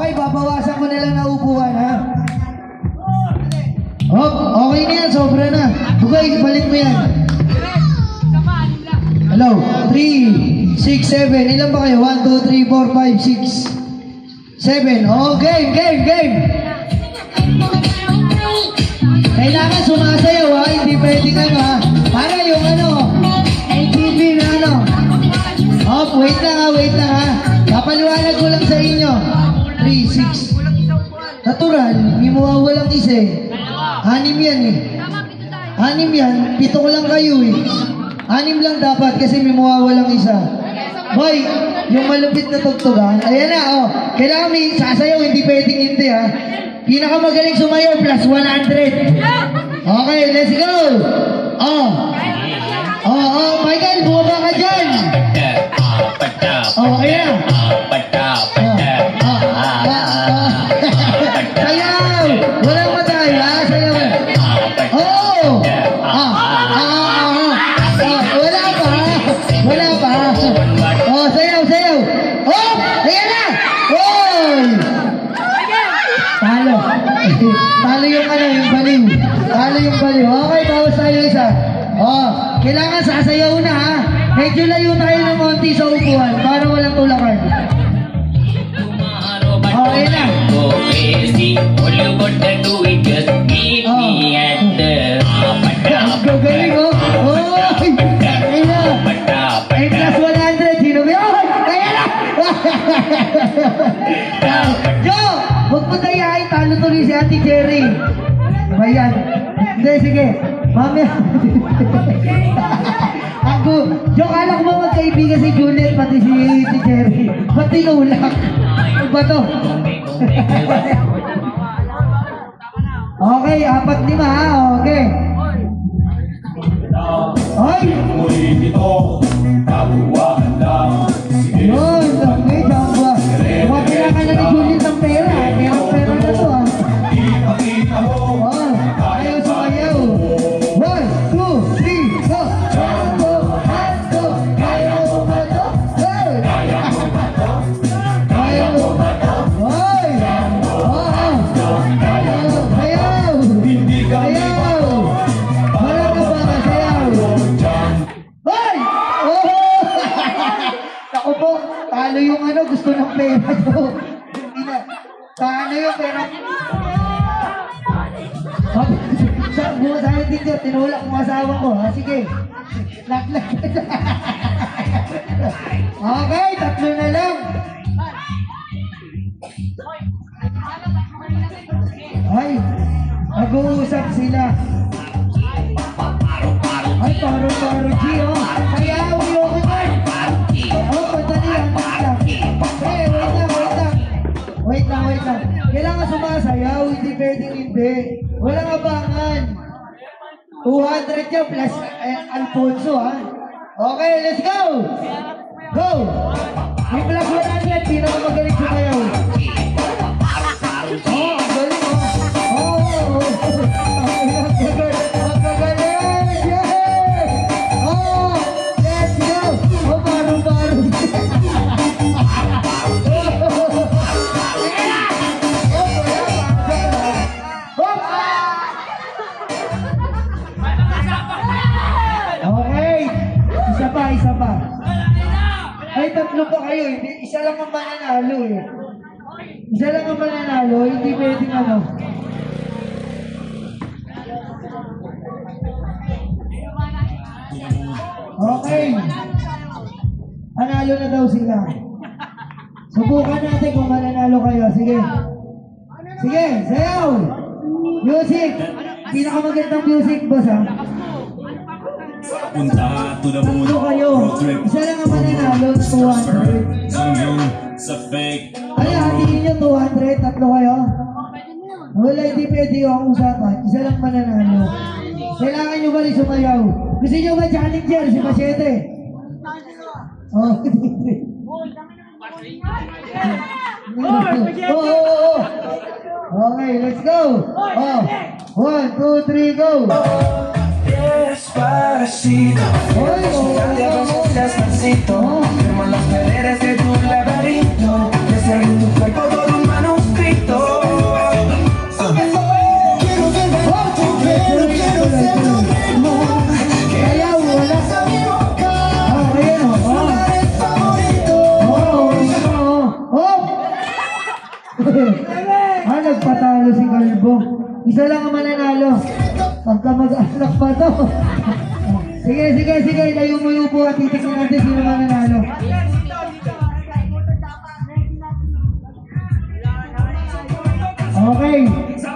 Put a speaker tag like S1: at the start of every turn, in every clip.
S1: Okay, babawasan ko na lang na upuan, ha? Okay na yan, sobra na. Bugay, balik mo yan. Hello, 3, 6, 7. Ilan ba kayo? 1, 2, 3, 4, 5, 6, 7. Oh, game. Kailangan sumasayaw, ha? Hindi pwedeng ano, ha? Para yung ATV na wait lang, ha? Papaliwanag ko lang sa inyo. 3, 6. Natural, hindi mo walang isa eh. 6 yan eh. 6 yan, 7 ko lang kayo eh. 6 lang dapat kasi may mawawalang isa. Boy, yung malupit na tugtugan, ayan na, kailangan may sasayaw, hindi pwedeng hindi, ha. Pinakamagaling sumayaw, plus 100. Okay, let's go. Michael, bumaba ka dyan. Ayan. Sayaw, walang matay, ha, sayaw. Wala pa. Sayaw. Ayan na. Talo yung baliw. Okay, bawas tayo isa. Kailangan sasayaw na, ha. Medyo layo tayo ng konti sa upuan para walang tulakan. Ayan na. Gagaling, Ayan na. 8 plus 100. Sino ba yun? Ayan na. Jo, huwag mo tayahin. Talo tuloy si Ate Cherry. Ayan. Hindi, sige. Mamaya. Jo, kala ko ba magkaibigan si Juliet pati si Ate Cherry? Ba't tinulak? Ano ba to? Okay, 4-5, ha? Okay. Ay! Yun, okay, Jamba. Huwag kailangan na ni Juliet ng pera. Pera na to, ha? Ayaw sumayaw. 1, 2, 3, go! Talo yung gusto ng pera to. Talo yung pera. Bukas tayo dito, tinulak mo asawa ko. Sige. Lag. Okay, 3 na lang. Ay, nag-uusap sila. Ay, paro-paro, G, Sayaw, yung Wait lang. Kailangan sumasayaw, hindi pwedeng hindi. Walang abangan. 200 yan plus Alfonso, ha? Okay, let's go! Go! May plus 100, pinakamagaling sumayaw. Ang galing, let's go! Baro-baro. Isa pa. Ay, 3 pa kayo. Isa lang ang mananalo, eh. Isa lang ang mananalo, hindi pwedeng Okay. Panalo na daw sila. Subukan natin kung mananalo kayo. Sige, sayaw! Music! Pinakamagandang music, boss, ha?
S2: Punta to the moon,
S1: road trip. Isa lang ang mananalo, 200.
S2: Sa fake.
S1: Ay, hatiin nyo 200, 3 kayo. Wala, hindi pwede yung usapan. Isa lang mananalo. Kailangan nyo ba rin sumayaw? Gusto nyo ba challenger, si Machete? Okay, let's go. 1, 2, 3, go.
S3: Despacito, despacito, firma las paredes de tu laberinto, desde tu cuerpo todo humano.
S1: Nagpatalo si Kalbo. Isa lang ang mananalo. Pagka mag-anak pa to. Sige. Layo mo yung upo at titignan natin sino mananalo. Okay.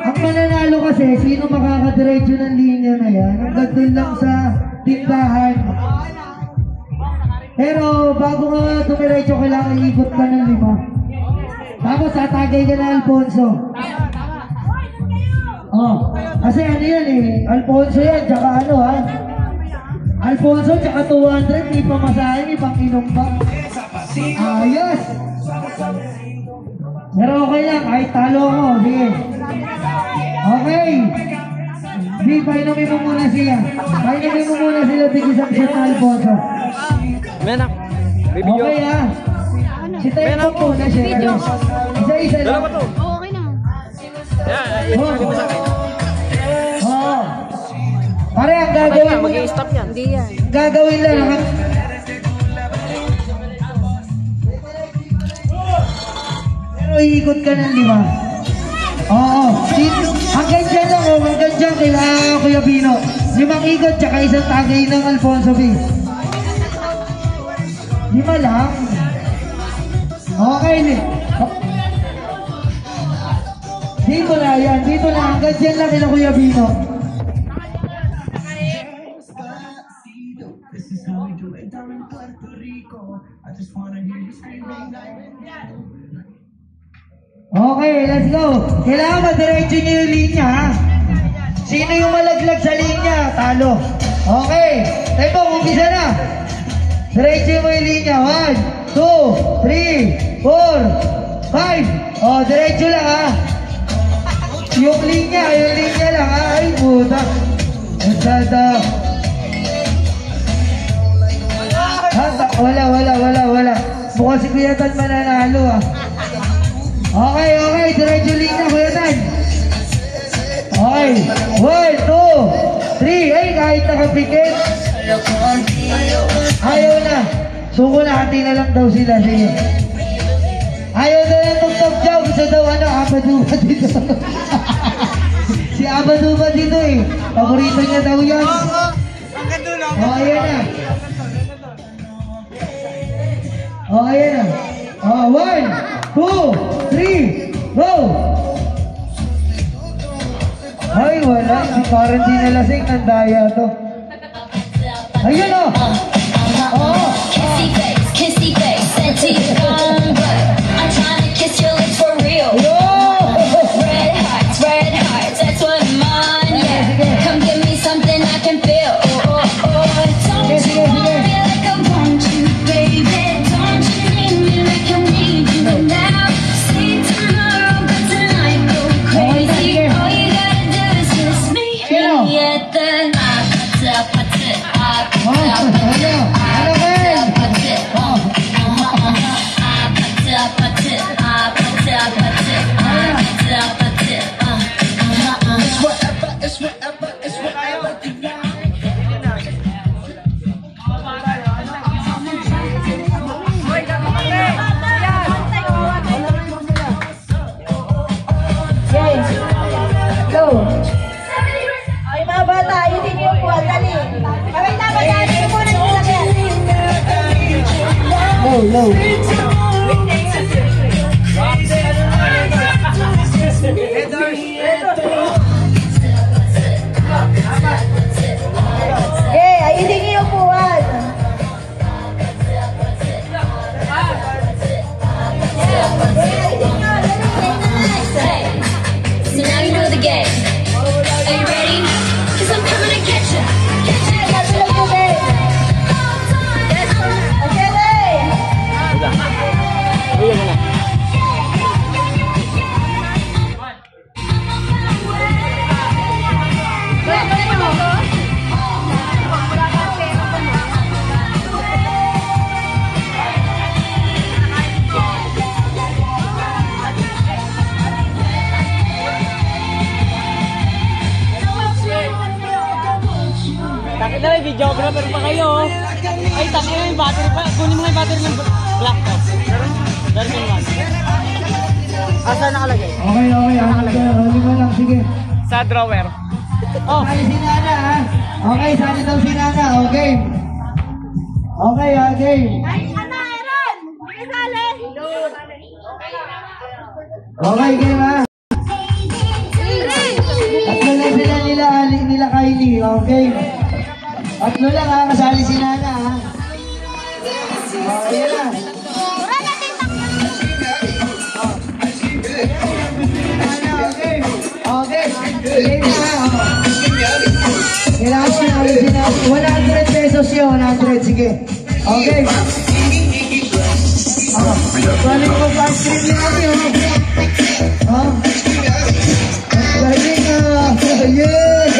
S1: Ang mananalo kasi, sino makakadiretso ng linya na yan? Hanggang dun lang sa tindahan. Pero bago nga tumiretso, kailangan ikot ka ng 5. Tapos tatagay ka na Alfonso. Kasi ano yan eh, Alfonso yan, tsaka ano ha? Alfonso tsaka 200, di pa masahin, ipang inom pa. Ayos! Pero okay lang, kahit talo ako, sige. Okay! Di, painumin mo muna siya. Painumin mo muna sila, tig-isang shot na Alfonso.
S3: Menak,
S1: okay ha? Si Tayo po muna siya. Isa-isa lang.
S4: Okay na.
S1: Pare, ang gagawin mo.
S3: Mag-i-stop yan.
S4: Hindi yan.
S1: Gagawin lang. Pero iikot ka ng 5. Oo. Hanggang dyan lang, hanggang dyan kila Kuya Bino. 5 ikot, tsaka isang tagay ng Alfonso B. 5 lang. Okay, dito na yan, dito na. Hanggang dyan lang kila Kuya Bino. Okay, let's go. Kailangan madiretso nyo yung linya, ha? Sino yung malaglag sa linya? Talo. Okay. Tayo, umpisa na. Diretso mo yung linya. 1, 2, 3, 4, 5. Diretso lang, ha? Yung linya lang, ha? Ay, puta. Wala. Mukhang si Kuya Tan mananalo, ha? Okay, diretso linya, Kuya Tan. Okay, 1, 2, 3. Ay, kahit nakapikit. Ayaw na. Suko na, hati na lang daw sila. Sige. Ayaw na lang tugtog daw. Gusto daw Abaduba dito. Si Abaduba dito eh. Paborito niya daw yan. Ayan na. Ayan na. 1, 2, 3, go! Ay, wala. Parang di nalasing ng daya to. Ayun o!
S5: Kissy face, said to you, but I'm trying to kiss your lips for real. Red hearts, that's what I'm on, yeah. Come give me something I can feel. Don't you want me like I want you, baby? Don't you need me like I need you now? See tomorrow, but tonight go crazy. All you gotta do is kiss me at the
S1: Low.
S4: Okay, ayusin niyo yung upuan.
S5: So now you know the game. Are you ready? 'Cause I'm coming to get you.
S3: Takit na rin, videographer pa kayo. Ay, takit na yung battery pa. Kunin mo nga yung battery ng laptop. Meron naman. Asa nakalagay?
S1: Okay. Lima lang, sige.
S3: Sa drawer. Oh,
S1: Sali si Nana, ha? Okay, sali daw si Nana. Okay. Okay, game.
S4: Ay, ano, Aaron? Isali.
S1: Okay, game, ha? Tatlo lang sila nila Kylie. Okay. Tatlo lang, ha? Kasali si Nana, ha? Okay na. Okay. Game na, ha? Kailangan mo na alisin natin. 100 pesos yun, 100. Sige. Okay. Balik mo pa ice cream natin, oh. Galing, yeah.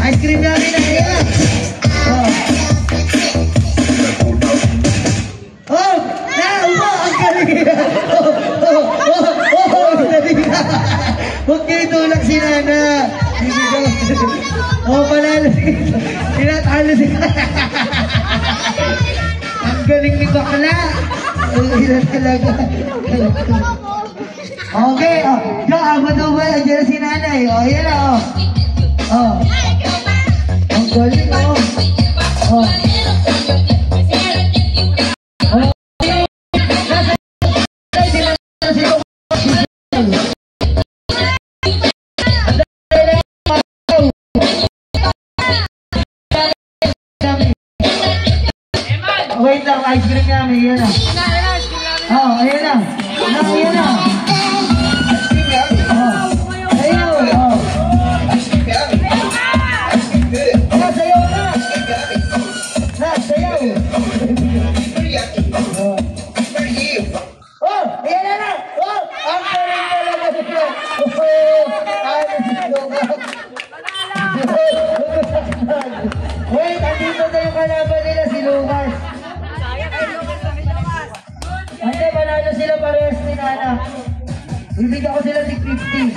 S1: Ice cream namin na, yan. Ang galing. Ang galing. Huwag kayo tulak si Nana. Panalo si tinatalo si ang galing ni bakla. Ang ilan talaga. Okay, abot ba? Andiyan si Nanay. Yan na, ang galing, Wait lang, ice cream namin, yan na. Ayan na. Ayan na. Sayaw na. Sayaw. Ayan na. Ang galing talaga sila. Wait, andito na yung kalaban nila, si Lucas. Hindi, panalo sila parehas ni Nana. Bibigyan ko sila ng 50.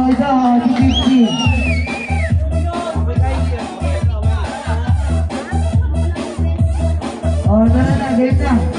S1: Isa, 50. Tara na, game na.